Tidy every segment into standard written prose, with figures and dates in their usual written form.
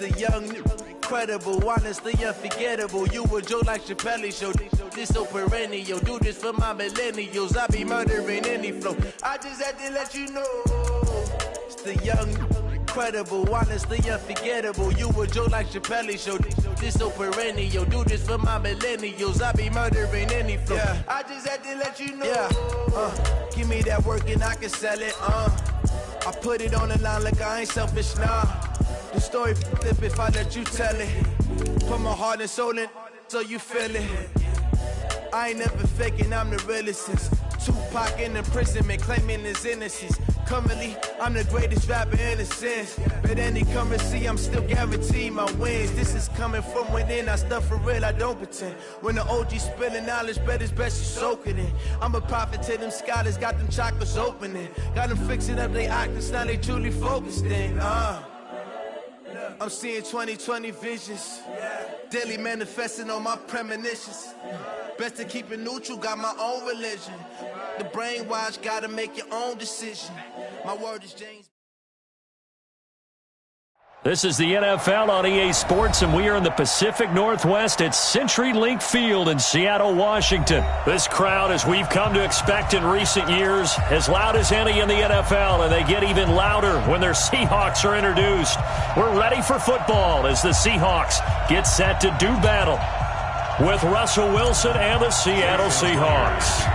The young, incredible, honestly unforgettable. You a joke like Chappelle Show. This so perennial. Do this for my millennials. I be murdering any flow. I just had to let you know. It's the young, incredible, honestly unforgettable. You a joke like Chappelle Show. This so perennial. Do this for my millennials. I be murdering any flow. Yeah. I just had to let you know. Yeah. Give me that work and I can sell it. I put it on the line like I ain't selfish, nah. The story flip if I let you tell it. Put my heart and soul in so you feel it. I ain't never faking, I'm the realest since Tupac in imprisonment, claiming his innocence. Currently, I'm the greatest rapper in a sense. But any currency, I'm still guaranteed my wins. This is coming from within, I stuff for real, I don't pretend. When the OG spilling knowledge, bet it's best you soak it in. I'm a prophet to them scholars, got them chakras opening. Got them fixing up their octaves, now they truly focused in. I'm seeing 2020 visions, daily manifesting on my premonitions. Best to keep it neutral, got my own religion. The brainwash, gotta make your own decision. My word is James. This is the NFL on EA Sports, and we are in the Pacific Northwest at CenturyLink Field in Seattle, Washington. This crowd, as we've come to expect in recent years, as loud as any in the NFL, and they get even louder when their Seahawks are introduced. We're ready for football as the Seahawks get set to do battle with Russell Wilson and the Seattle Seahawks.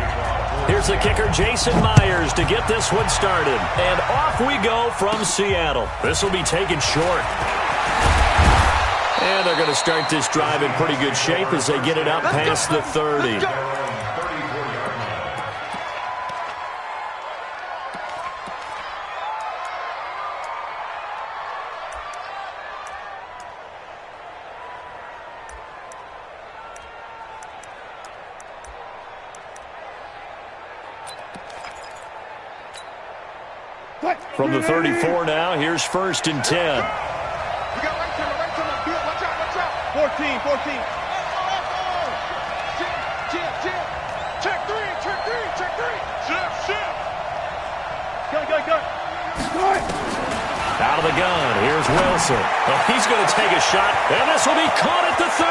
Here's the kicker, Jason Myers, to get this one started. And off we go from Seattle. This will be taken short. And they're going to start this drive in pretty good shape as they get it up past the 30. From the 34 now, here's 1st and 10. We got right to the field. Watch out. 14. Chip. Check three. Go. Out of the gun, here's Wilson. Well, he's going to take a shot, and this will be caught at the 30.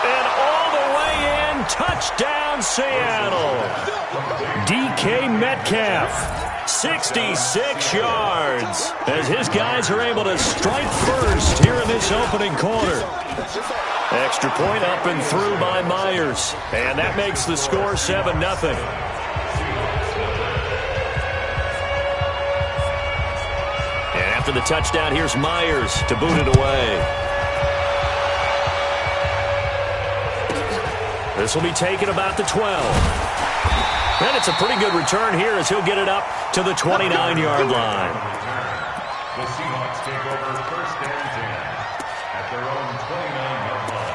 And all the way in, touchdown Seattle. DK Metcalf. 66 yards as his guys are able to strike first here in this opening quarter. Extra point up and through by Myers. And that makes the score 7-0. And after the touchdown, here's Myers to boot it away. This will be taken about the 12. And it's a pretty good return here as he'll get it up to the 29-yard line. The Seahawks take over 1st and 10 at their own 29-yard line.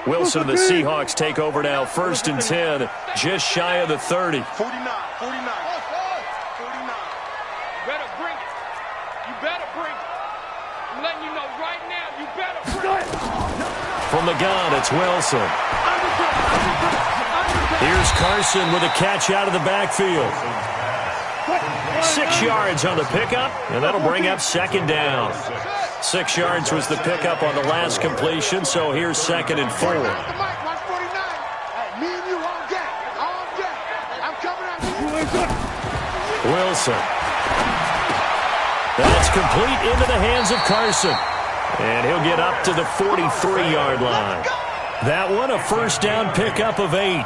Wilson and the Seahawks take over now, 1st and 10, just shy of the 30. 49. You better bring it. I'm letting you know right now, you better bring it. From the gun, it's Wilson. Here's Carson with a catch out of the backfield. 6 yards on the pickup, and that'll bring up 2nd down. 6 yards was the pickup on the last completion, so here's 2nd and 4. Wilson. That's complete into the hands of Carson. And he'll get up to the 43-yard line. That one, a 1st down pickup of 8.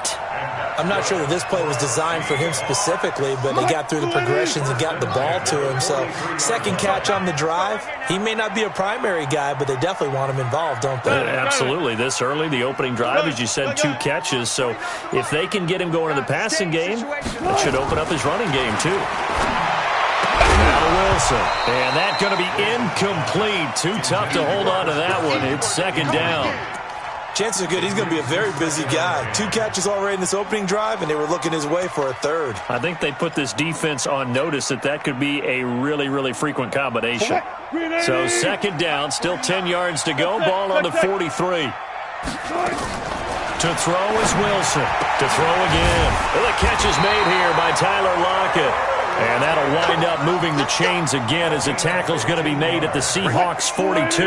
I'm not sure that this play was designed for him specifically, but he got through the progressions and got the ball to him. So 2nd catch on the drive. He may not be a primary guy, but they definitely want him involved, don't they? Absolutely. This early, the opening drive, as you said, 2 catches. So if they can get him going in the passing game, that should open up his running game too. Now Wilson. And that's going to be incomplete. Too tough to hold on to that one. It's 2nd down. Chances are good he's going to be a very busy guy. 2 catches already in this opening drive, and they were looking his way for a third. I think they put this defense on notice that could be a really, really frequent combination. So second down, still 10 yards to go. Ball on the 43. To throw is Wilson. To throw again. Well, the catch is made here by Tyler Lockett. And that'll wind up moving the chains again as the tackle's going to be made at the Seahawks 42.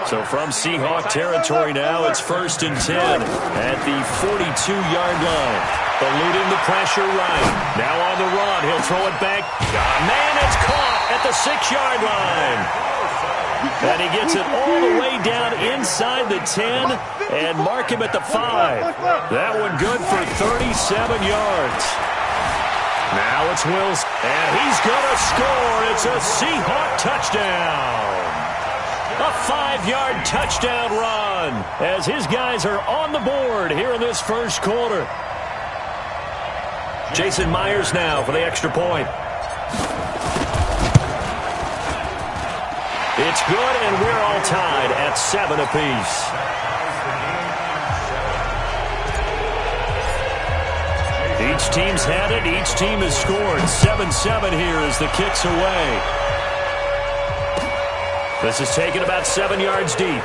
So from Seahawk territory now, it's 1st and 10 at the 42-yard line. Eluding the pressure right. Now on the run. He'll throw it back. Man, it's caught at the 6-yard line. And he gets it all the way down inside the 10 and mark him at the 5. That one good for 37 yards. Now it's Wilson. And he's going to score. It's a Seahawk touchdown. A 5-yard touchdown run as his guys are on the board here in this first quarter. Jason Myers now for the extra point. It's good, and we're all tied at 7 apiece. Each team's had it. Each team has scored. 7-7 here as the kick's away. This is taken about 7 yards deep.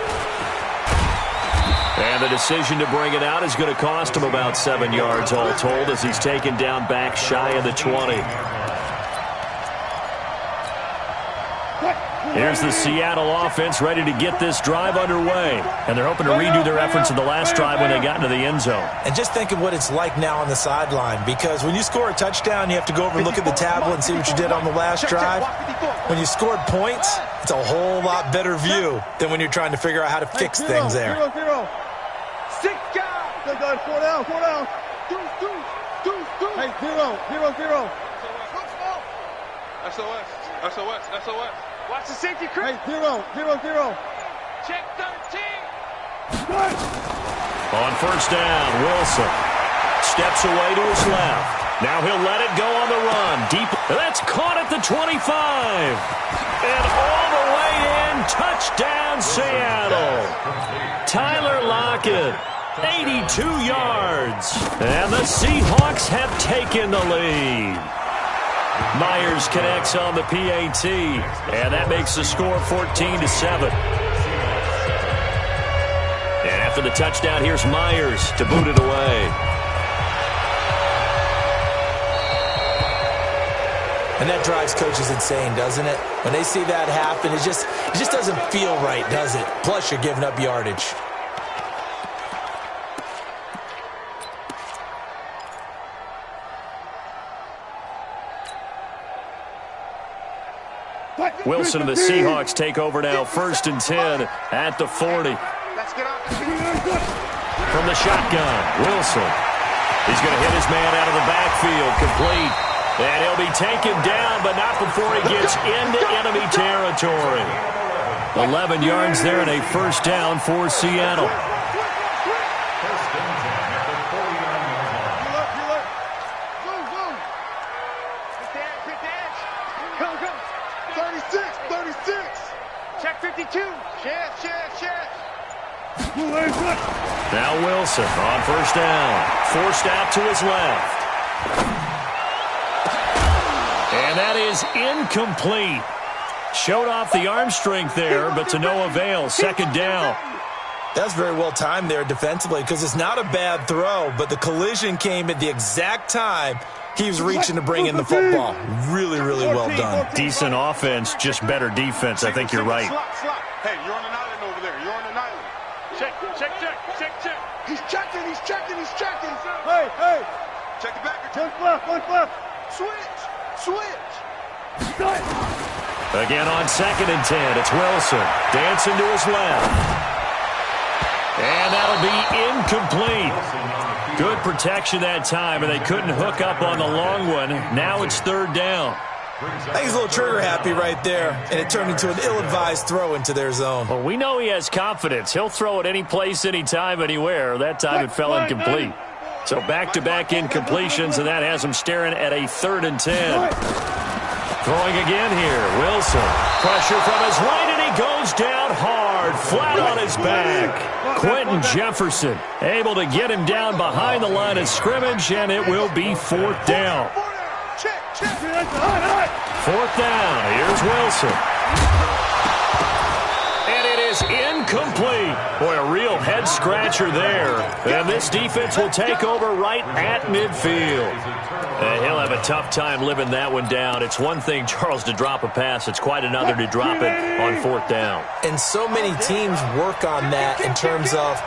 And the decision to bring it out is going to cost him about 7 yards all told as he's taken down back shy of the 20. Here's the Seattle offense ready to get this drive underway. And they're hoping to redo their efforts in the last drive when they got into the end zone. And just think of what it's like now on the sideline, because when you score a touchdown, you have to go over and look at the tablet and see what you did on the last drive. When you scored points, it's a whole lot better view than when you're trying to figure out how to fix things there. 0-0. 6 guys. 4 down. 4 down. Hey, 0-0. SOS. Watch the safety, Chris. Hey, 0-0. Check 13. On first down, Wilson steps away to his left. Now he'll let it go on the run. Deep. That's caught at the 25. And all the way in. Touchdown, Seattle. Tyler Lockett, 82 yards. And the Seahawks have taken the lead. Myers connects on the PAT, and that makes the score 14-7. And after the touchdown, here's Myers to boot it away. And that drives coaches insane, doesn't it? When they see that happen, it just doesn't feel right, does it? Plus, you're giving up yardage. Wilson and the Seahawks take over now, 1st and 10 at the 40. From the shotgun, Wilson. He's going to hit his man out of the backfield, complete. And he'll be taken down, but not before he gets into enemy territory. 11 yards there and a first down for Seattle. Now Wilson on first down. Forced out to his left. And that is incomplete. Showed off the arm strength there, but to no avail. Second down. That's very well timed there defensively, because it's not a bad throw, but the collision came at the exact time he was reaching to bring in the football. Really, really well done. Decent offense, just better defense. I think you're right. Hey, you're on an island over there. You're on an island. Check. He's checking. Hey. Check the back. One left. Switch. Again on 2nd and 10, it's Wilson. Dancing to his left. And that'll be incomplete. Good protection that time, and they couldn't hook up on the long one. Now it's 3rd down. I think he's a little trigger happy right there, and it turned into an ill-advised throw into their zone. Well, we know he has confidence. He'll throw it any place, anytime, anywhere. That time it fell incomplete. So back-to-back incompletions, and that has him staring at a 3rd and 10. Throwing again here, Wilson. Pressure from his right, and he goes down hard. yard, flat on his back. Quentin Jefferson able to get him down behind the line of scrimmage, and it will be 4th down. 4th down. Here's Wilson. And it is incomplete. Boy, a real head-scratcher there. And this defense will take over right at midfield. And he'll have a tough time living that one down. It's one thing, Charles, to drop a pass. It's quite another to drop it on 4th down. And so many teams work on that in terms of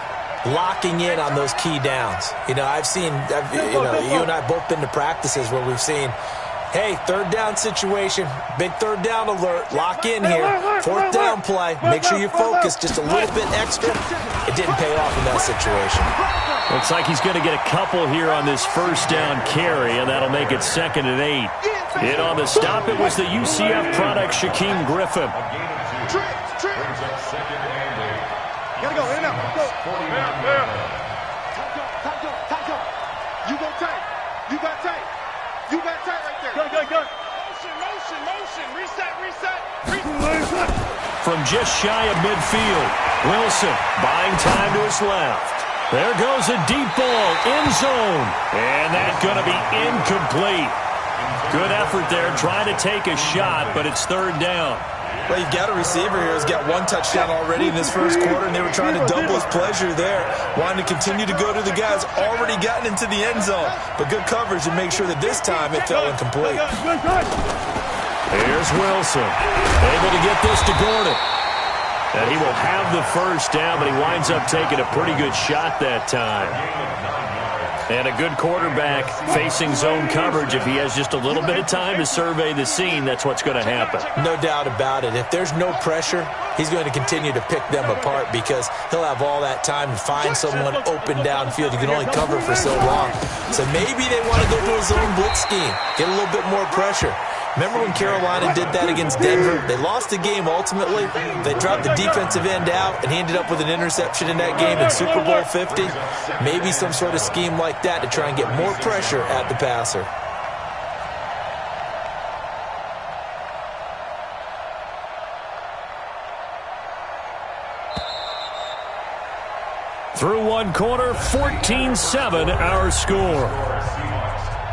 locking in on those key downs. You know, you and I both been to practices where we've seen, hey, 3rd down situation, big 3rd down alert, lock in here, 4th down play, make sure you focus just a little bit extra. It didn't pay off in that situation. Looks like he's going to get a couple here on this 1st down carry, and that'll make it 2nd and 8. In on the stop, it was the UCF product, Shaquem Griffin. Gotta go, in and out, go. You go tight. You got tight. You got tight right there. Go. Motion. Reset. From just shy of midfield, Wilson buying time to his left. There goes a deep ball, end zone. And that's going to be incomplete. Good effort there, trying to take a shot, but it's 3rd down. Well, you've got a receiver here who's got 1 touchdown already in this 1st quarter, and they were trying to double his pleasure there, wanting to continue to go to the guys already gotten into the end zone. But good coverage to make sure that this time it fell incomplete. Here's Wilson, able to get this to Gordon. And he will have the 1st down, but he winds up taking a pretty good shot that time. And a good quarterback facing zone coverage. If he has just a little bit of time to survey the scene, that's what's going to happen. No doubt about it. If there's no pressure, he's going to continue to pick them apart because he'll have all that time to find someone open downfield. You can only cover for so long. So maybe they want to go to a zone blitz scheme, get a little bit more pressure. Remember when Carolina did that against Denver? They lost the game ultimately. They dropped the defensive end out, and he ended up with an interception in that game in Super Bowl 50. Maybe some sort of scheme like that to try and get more pressure at the passer. Through 1 quarter, 14-7 our score.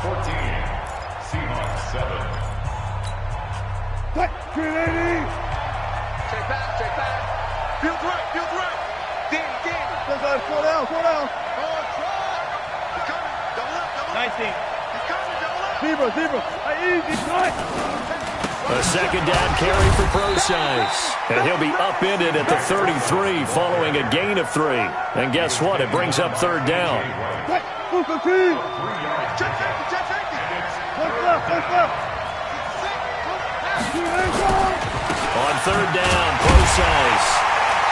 14, Seahawks 7. Check back. Field right. Danny. Slow down. He's coming. Double up. 19. He's coming, double up. Zebra. Easy, tight. A 2nd down carry for Procise. And he'll be upended at the 33 following a gain of 3. And guess what? It brings up 3rd down. Check safety. What's up? On 3rd down, Procise.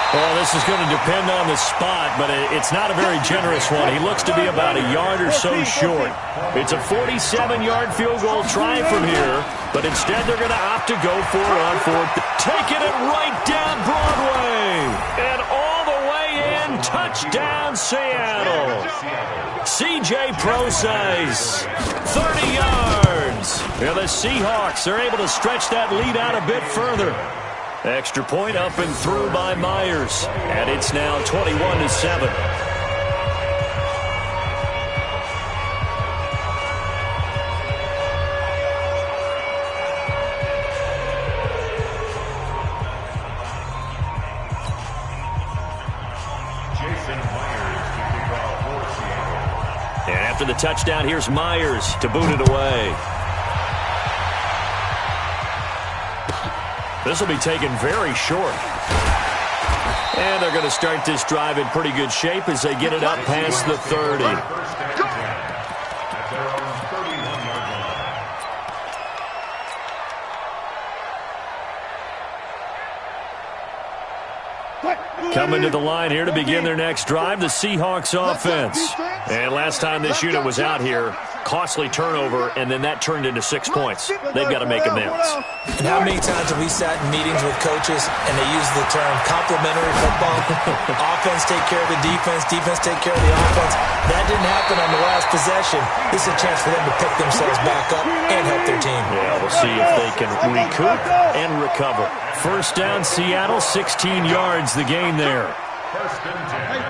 Well, this is going to depend on the spot, but it's not a very generous one. He looks to be about a yard or so short. It's a 47-yard field goal try from here, but instead they're going to opt to go for it on 4th. Taking it right down Broadway. And all the way in, touchdown Seattle. C.J. Procise, 30 yards. And the Seahawks are able to stretch that lead out a bit further. Extra point up and through by Myers. And it's now 21-7. And after the touchdown, here's Myers to boot it away. This will be taken very short. And they're going to start this drive in pretty good shape as they get it up past the 30. Coming to the line here to begin their next drive, the Seahawks offense. And last time this unit was out here, costly turnover, and then that turned into 6 points. They've got to make amends. And how many times have we sat in meetings with coaches and they use the term complementary football? Offense take care of the defense, defense take care of the offense. That didn't happen on the last possession. This is a chance for them to pick themselves back up and help their team. Yeah, we'll see if they can recoup and recover. First down, Seattle, 16 yards, the gain there. First and 10.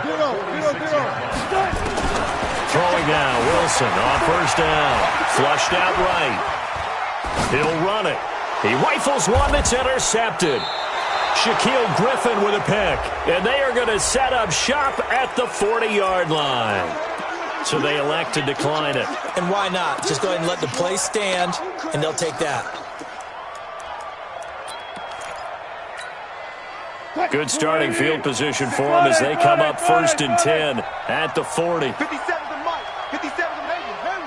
Throwing now, Wilson on first down. Flushed out right. He'll run it. He rifles one that's intercepted. Shaquille Griffin with a pick. And they are going to set up shop at the 40-yard line. So they elect to decline it. And why not? Just go ahead and let the play stand, and they'll take that. Good starting field position for them as they come up first and 10 at the 40. 57 to Mike. 57 to Hayden.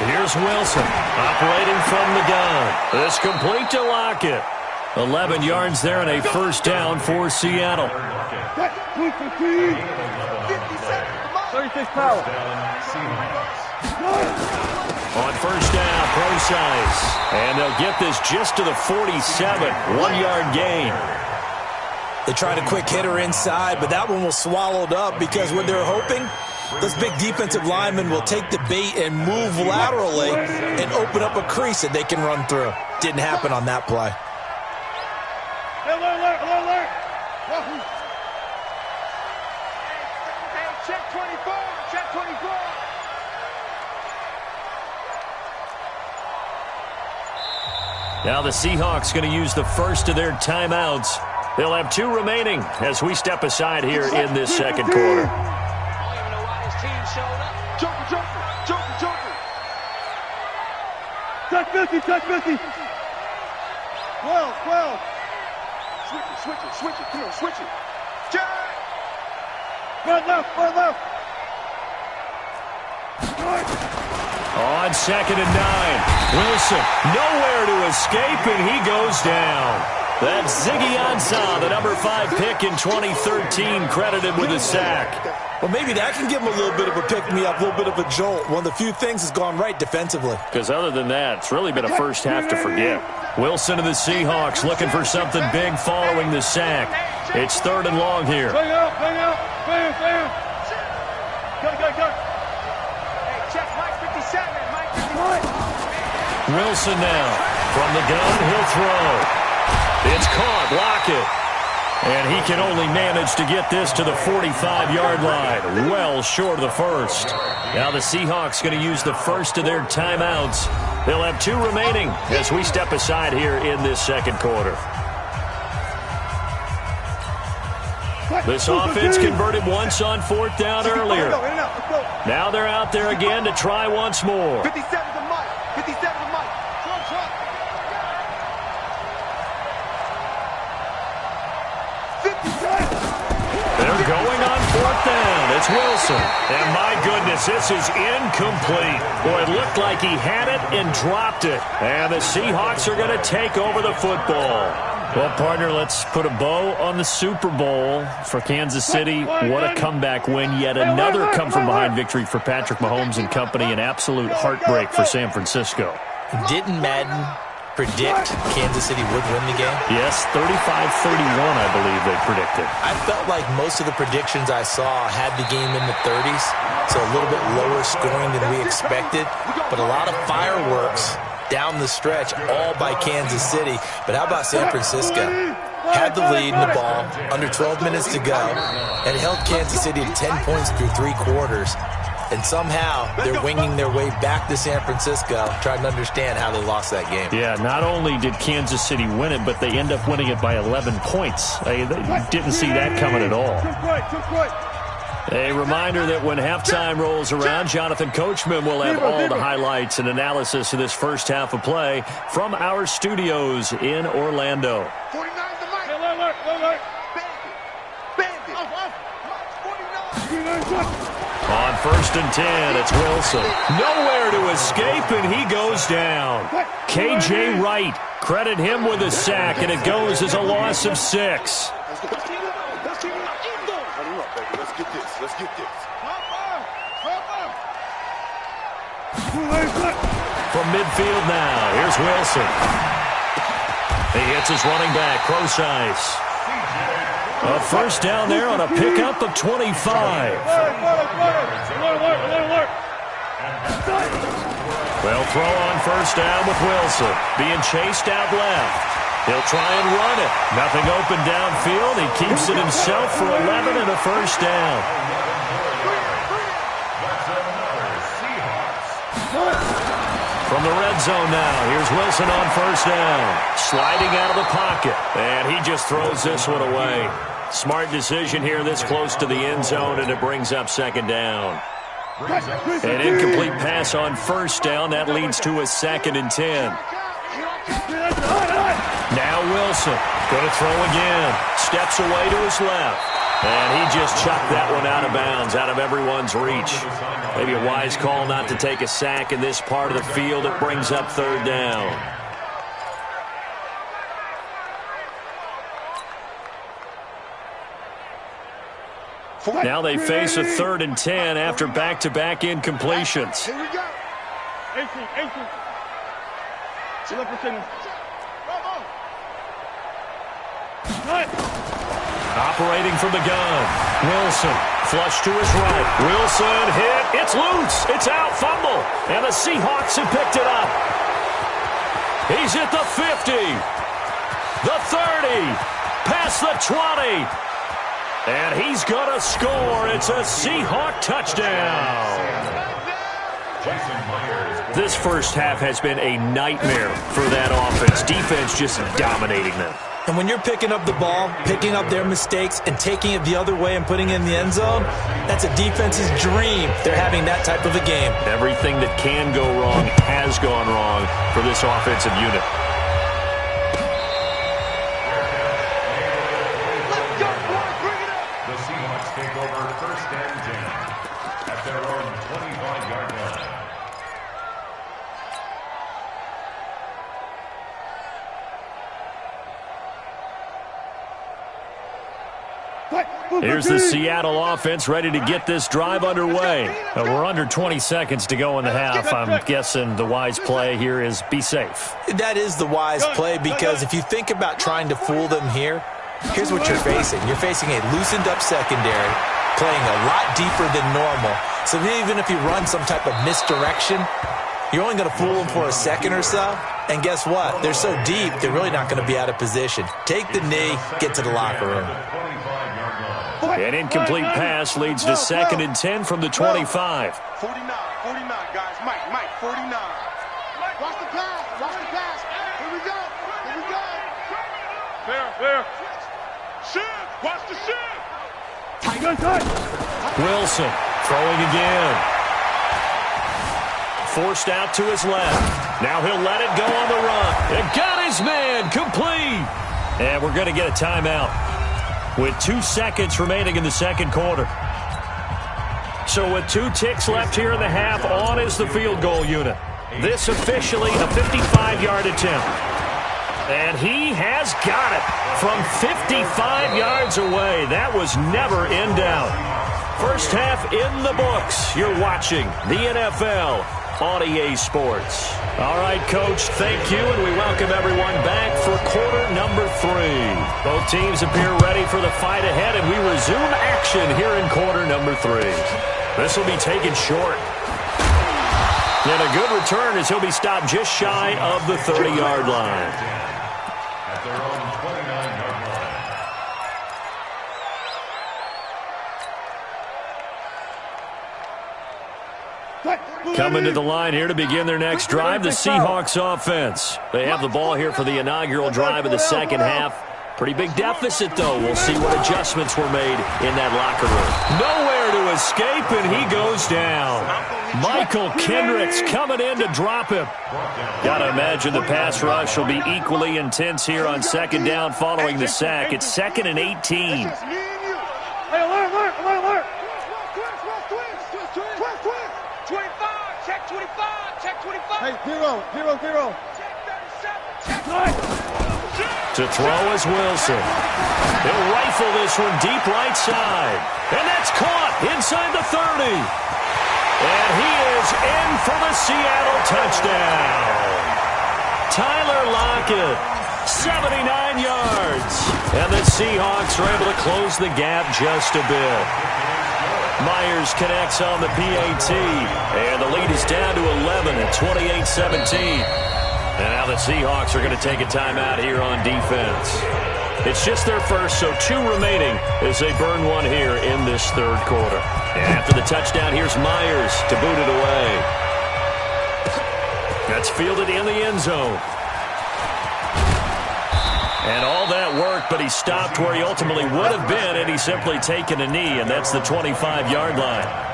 Here's Wilson operating from the gun. It's complete to Lockett. 11 yards there and a first down for Seattle. 36 power. On first down, Procise. And they'll get this just to the 47. 1-yard gain. They tried a quick hitter inside, but that one was swallowed up because what they're hoping, those big defensive linemen will take the bait and move laterally and open up a crease that they can run through. Didn't happen on that play. Check 24. Check 24. Now the Seahawks going to use the first of their timeouts. They'll have 2 remaining as we step aside here in this second quarter. Check 50, check 50. 12. Switch it. Come on, switch it. Check. Right left. On second and 9. Wilson nowhere to escape, and he goes down. That's Ziggy Ansah, the number 5 pick in 2013, credited with a sack. Well, maybe that can give him a little bit of a pick-me-up, a little bit of a jolt. One of the few things has gone right defensively. Because other than that, it's really been a first half to forget. Wilson of the Seahawks looking for something big following the sack. It's 3rd and long here. Bang out. Bam. Go. Hey, check Mike 57. Mike 51. Wilson now. From the gun, he'll throw. It's caught. Lockett. And he can only manage to get this to the 45-yard line. Well short of the first. Now the Seahawks going to use the first of their timeouts. They'll have 2 remaining as we step aside here in this second quarter. This offense converted once on 4th down earlier. Now they're out there again to try once more. 57 to Mike. 57 to Mike. They're going on 4th down. It's Wilson. And my goodness, this is incomplete. Boy, it looked like he had it and dropped it. And the Seahawks are going to take over the football. Well, partner, let's put a bow on the Super Bowl for Kansas City. What a comeback win. Yet another come-from-behind victory for Patrick Mahomes and company. An absolute heartbreak for San Francisco. Didn't Madden predict Kansas City would win the game? Yes, 35-31, I believe they predicted. I felt like most of the predictions I saw had the game in the 30s, so a little bit lower scoring than we expected, but a lot of fireworks down the stretch, all by Kansas City. But how about San Francisco? Had the lead in the ball, under 12 minutes to go, and held Kansas City to 10 points through 3 quarters. And somehow they're winging their way back to San Francisco, trying to understand how they lost that game. Yeah, not only did Kansas City win it, but they end up winning it by 11 points. They didn't see that coming at all. A reminder that when halftime rolls around, Jonathan Coachman will have all the highlights and analysis of this first half of play from our studios in Orlando. 49 to Mike. Bandit. On first and 10, it's Wilson. Nowhere to escape, and he goes down. K.J. Wright, credit him with a sack, and it goes as a loss of 6. Let's get this. Let's get this. From midfield now, here's Wilson. He hits his running back, close ice. A first down there on a pickup of 25. Well, throw on first down with Wilson. Being chased out left. He'll try and run it. Nothing open downfield. He keeps it himself for 11 and a first down. From the red zone now, here's Wilson on first down. Sliding out of the pocket. And he just throws this one away. Smart decision here this close to the end zone, and it brings up second down. An incomplete pass on first down. That leads to a 2nd and 10. Now Wilson going to throw again. Steps away to his left. And he just chucked that one out of bounds, out of everyone's reach. Maybe a wise call not to take a sack in this part of the field. It brings up third down. Now they face a 3rd and 10 after back-to-back incompletions. Here we go. 18. Operating from the gun. Wilson, flush to his right. Wilson hit. It's loose. It's out. Fumble. And the Seahawks have picked it up. He's at the 50. The 30. Past the 20. And he's going to score. It's a Seahawk touchdown. This first half has been a nightmare for that offense. Defense just dominating them. And when you're picking up the ball, picking up their mistakes, and taking it the other way and putting it in the end zone, that's a defense's dream. They're having that type of a game. Everything that can go wrong has gone wrong for this offensive unit. The Seahawks take over first and 10 at their own 25-yard line. Here's the Seattle offense ready to get this drive underway. We're under 20 seconds to go in the half. I'm guessing the wise play here is be safe. That is the wise play, because if you think about trying to fool them here, here's what you're facing. You're facing a loosened-up secondary, playing a lot deeper than normal. So even if you run some type of misdirection, you're only going to fool them for a second or so. And guess what? They're so deep, they're really not going to be out of position. Take the knee, get to the locker room. An incomplete pass leads to 2nd and 10 from the 25. 49, guys. Mike, 49. Watch the pass. Here we go. Fair. Shift. Watch the shift. Wilson throwing again. Forced out to his left. Now he'll let it go on the run. And got his man complete. And we're going to get a timeout with 2 seconds remaining in the second quarter. So with 2 ticks left here in the half, on is the field goal unit. This officially a 55-yard attempt. And he has got it from 55 yards away. That was never in doubt. First half in the books. You're watching the NFL on EA Sports. All right, Coach, thank you, and we welcome everyone back for quarter number 3. Both teams appear ready for the fight ahead, and we resume action here in quarter number 3. This will be taken short. And a good return as he'll be stopped just shy of the 30-yard line. At their own 29-yard line. Coming to the line here to begin their next drive, the Seahawks offense. They have the ball here for the inaugural drive of the second half. Pretty big deficit, though. We'll see what adjustments were made in that locker room. Nowhere to escape, and he goes down. Michael Kendricks coming in to drop him. Got to imagine the pass rush will be equally intense here on second down following the sack. It's 2nd and 18. Hey, alert. 25, check 25. Hey, 0. Check 37, check 9. To throw is Wilson. He'll rifle this one deep right side. And that's caught inside the 30. And he is in for the Seattle touchdown. Tyler Lockett, 79 yards. And the Seahawks are able to close the gap just a bit. Myers connects on the PAT. And the lead is down to 11 at 28-17. And now the Seahawks are going to take a timeout here on defense. It's just their first, so 2 remaining as they burn one here in this third quarter. And after the touchdown, here's Myers to boot it away. That's fielded in the end zone. And all that work, but he stopped where he ultimately would have been, and he's simply taken a knee, and that's the 25-yard line.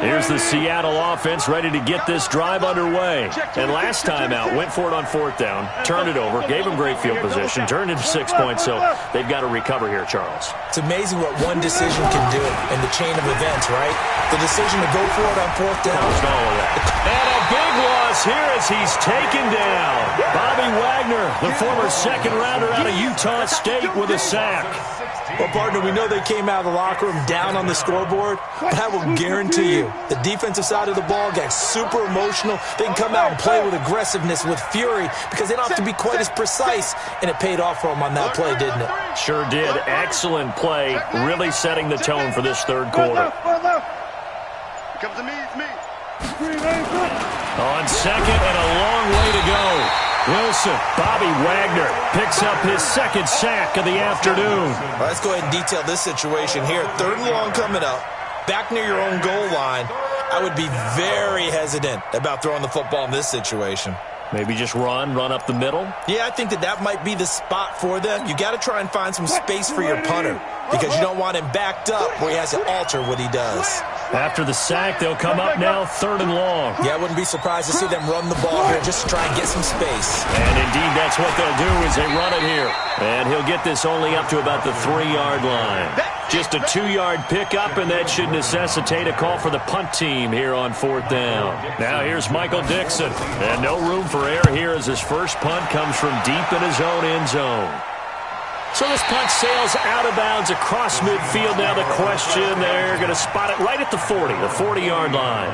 Here's the Seattle offense ready to get this drive underway. And last time out, went for it on 4th down, turned it over, gave him great field position, turned into 6 points, so they've got to recover here, Charles. It's amazing what one decision can do in the chain of events, right? The decision to go for it on 4th down. And a big loss here as he's taken down. Bobby Wagner, the former second-rounder out of Utah State, with a sack. Well, partner, we know they came out of the locker room down on the scoreboard, but I will guarantee you the defensive side of the ball got super emotional. They can come out and play with aggressiveness, with fury, because they don't have to be quite as precise, and it paid off for them on that play, didn't it? Sure did. Excellent play, really setting the tone for this third quarter. Comes to me, it's me. On second and a long way to go. Wilson, Bobby Wagner picks up his second sack of the afternoon. Well, let's go ahead and detail this situation here. 3rd and long coming up, back near your own goal line. I would be very hesitant about throwing the football in this situation. Maybe just run up the middle? Yeah, I think that might be the spot for them. You got to try and find some space for your punter because you don't want him backed up where he has to alter what he does. After the sack, they'll come up now 3rd and long. Yeah, I wouldn't be surprised to see them run the ball here just to try and get some space. And indeed, that's what they'll do is they run it here. And he'll get this only up to about the 3-yard line. Just a 2-yard pickup, and that should necessitate a call for the punt team here on 4th down. Now here's Michael Dixon. And no room for error here as his first punt comes from deep in his own end zone. So this punt sails out of bounds across midfield. Now the question, they're going to spot it right at the 40, the 40-yard line.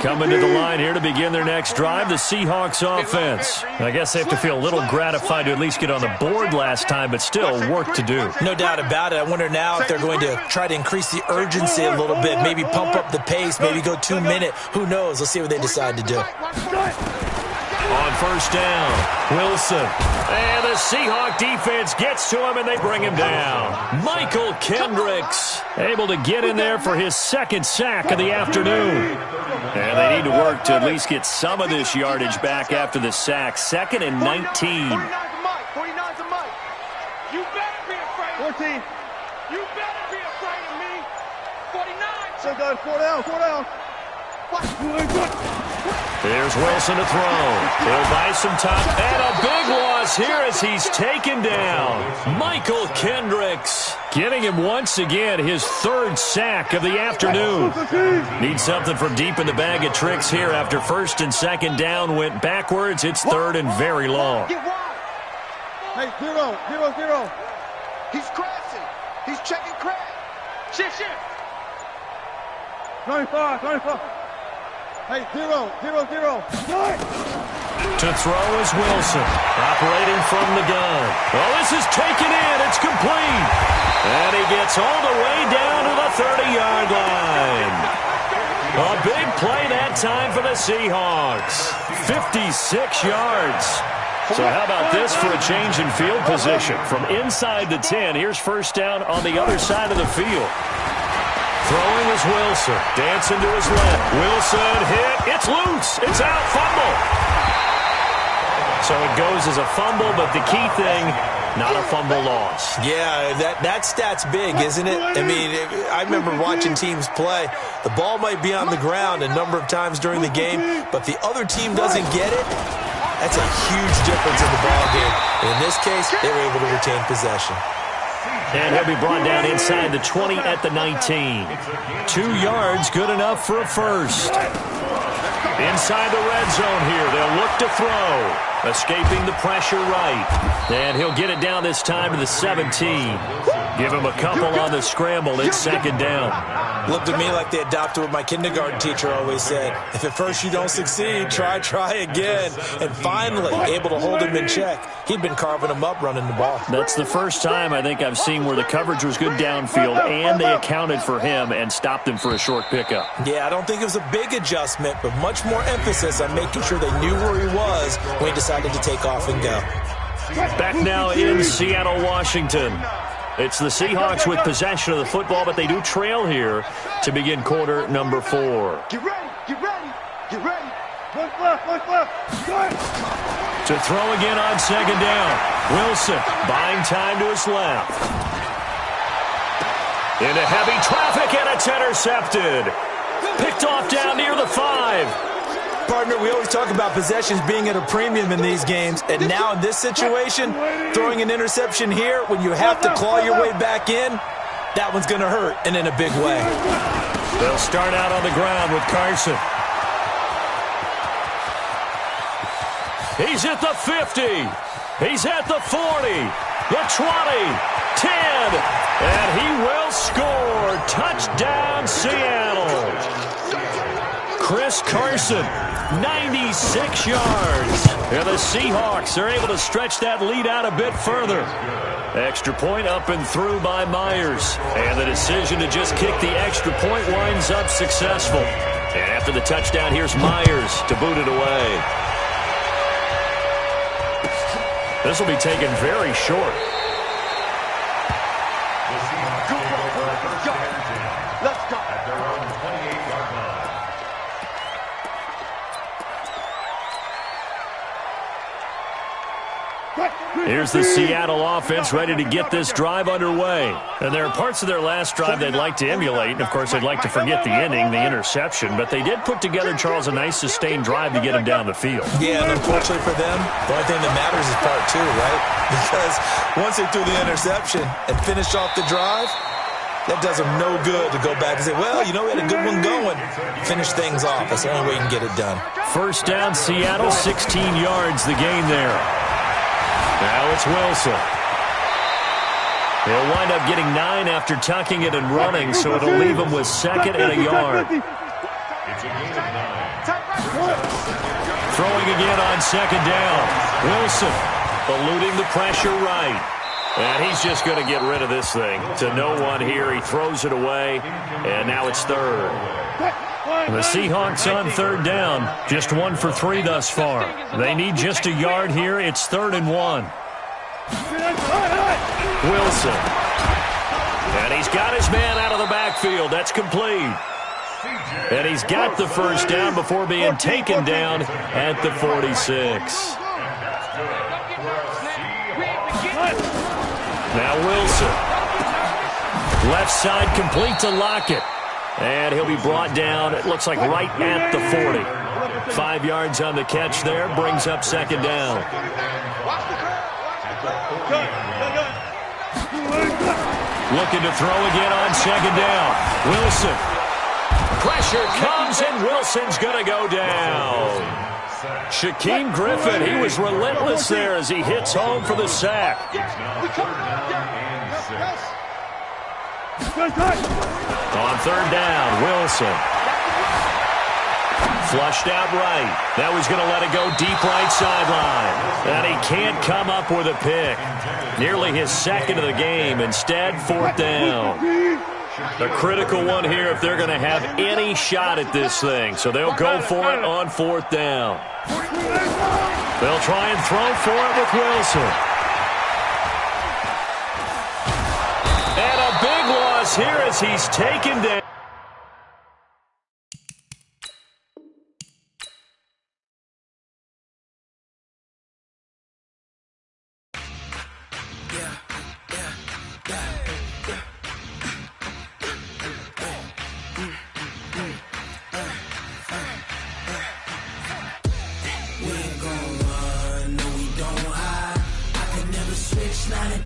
Coming to the line here to begin their next drive, the Seahawks offense. I guess they have to feel a little gratified to at least get on the board last time, but still work to do. No doubt about it. I wonder now if they're going to try to increase the urgency a little bit, maybe pump up the pace, maybe go 2-minute. Who knows? Let's see what they decide to do. On 1st down, Wilson. And the Seahawk defense gets to him, and they bring him down. Michael Kendricks able to get in there for his second sack of the afternoon. And they need to work to at least get some of this yardage back after the sack. 2nd and 19. 49's a Mike. You better be afraid. 14. You better be afraid of me. 49. So good. 4 down. There's Wilson to throw. He'll buy some time. And a big loss here as he's taken down. Michael Kendricks getting him once again his 3rd sack of the afternoon. Need something from deep in the bag of tricks here after 1st and 2nd down went backwards. It's 3rd and very long. Hey, 0. He's crashing. He's checking crash. Shift. 25. Hey, 0. To throw is Wilson, operating from the gun. Well, this is taken in. It's complete. And he gets all the way down to the 30-yard line. A big play that time for the Seahawks. 56 yards. So how about this for a change in field position? From inside the 10, here's 1st down on the other side of the field. Throwing is Wilson. Dancing to his left. Wilson hit. It's loose. It's out. Fumble. So it goes as a fumble, but the key thing, not a fumble loss. Yeah, that stat's big, isn't it? I mean, I remember watching teams play. The ball might be on the ground a number of times during the game, but the other team doesn't get it. That's a huge difference in the ball game. And in this case, they were able to retain possession. And he'll be brought down inside the 20 at the 19. 2 yards, good enough for a first. Inside the red zone here. They'll look to throw. Escaping the pressure right. And he'll get it down this time to the 17. Give him a couple on the scramble. It's second down. Looked at me like they adopted what my kindergarten teacher always said. If at first you don't succeed, try again. And finally, able to hold him in check. He'd been carving him up running the ball. That's the first time I think I've seen where the coverage was good downfield and they accounted for him and stopped him for a short pickup. Yeah, I don't think it was a big adjustment, but much more emphasis on making sure they knew where he was when he decided to take off and go. Back now in Seattle, Washington. It's the Seahawks with possession of the football, but they do trail here to begin quarter number 4. Get ready, get ready, get ready. One left, To throw again on second down. Wilson buying time to his left. Into heavy traffic, and it's intercepted. Picked off down near the 5. Partner, we always talk about possessions being at a premium in these games, and now in this situation, throwing an interception here when you have to claw your way back in, that one's going to hurt, and in a big way. They'll start out on the ground with Carson. He's at the 50. He's at the 40, the 20, 10, and he will score. Touchdown, Seattle. Chris Carson, 96 yards. And the Seahawks are able to stretch that lead out a bit further. Extra point up and through by Myers. And the decision to just kick the extra point winds up successful. And after the touchdown, here's Myers to boot it away. This will be taken very short. Let's go. At their own 28-yard line. Here's the Seattle offense ready to get this drive underway. And there are parts of their last drive they'd like to emulate. And, of course, they'd like to forget the ending, the interception. But they did put together, Charles, a nice sustained drive to get him down the field. Yeah, and unfortunately for them, the only thing that matters is part 2, right? Because once they threw the interception and finished off the drive, that does them no good to go back and say, well, you know, we had a good one going. Finish things off. That's the only way you can get it done. First down, Seattle, 16 yards, the gain there. Now it's Wilson. He'll wind up getting 9 after tucking it and running, so it'll leave him with second and a yard. It's a gain of 9. Throwing again on second down. Wilson eluding the pressure right. And he's just going to get rid of this thing. To no one here. He throws it away, and now it's third. The Seahawks on third down, just 1 for 3 thus far. They need just a yard here. It's 3rd and 1. Wilson. And he's got his man out of the backfield. That's complete. And he's got the first down before being taken down at the 46. Now Wilson. Left side complete to Lockett. And he'll be brought down, it looks like right at the 40. 5 yards on the catch there, brings up second down. Looking to throw again on second down. Wilson. Pressure comes, and Wilson's going to go down. Shaquem Griffin, he was relentless there as he hits home for the sack. On third down, Wilson. Flushed out right. Now he's going to let it go deep right sideline. And he can't come up with a pick. Nearly his second of the game. Instead, 4th down. A critical one here if they're going to have any shot at this thing. So they'll go for it on 4th down. They'll try and throw for it with Wilson. And a big loss here as he's taken down. Not a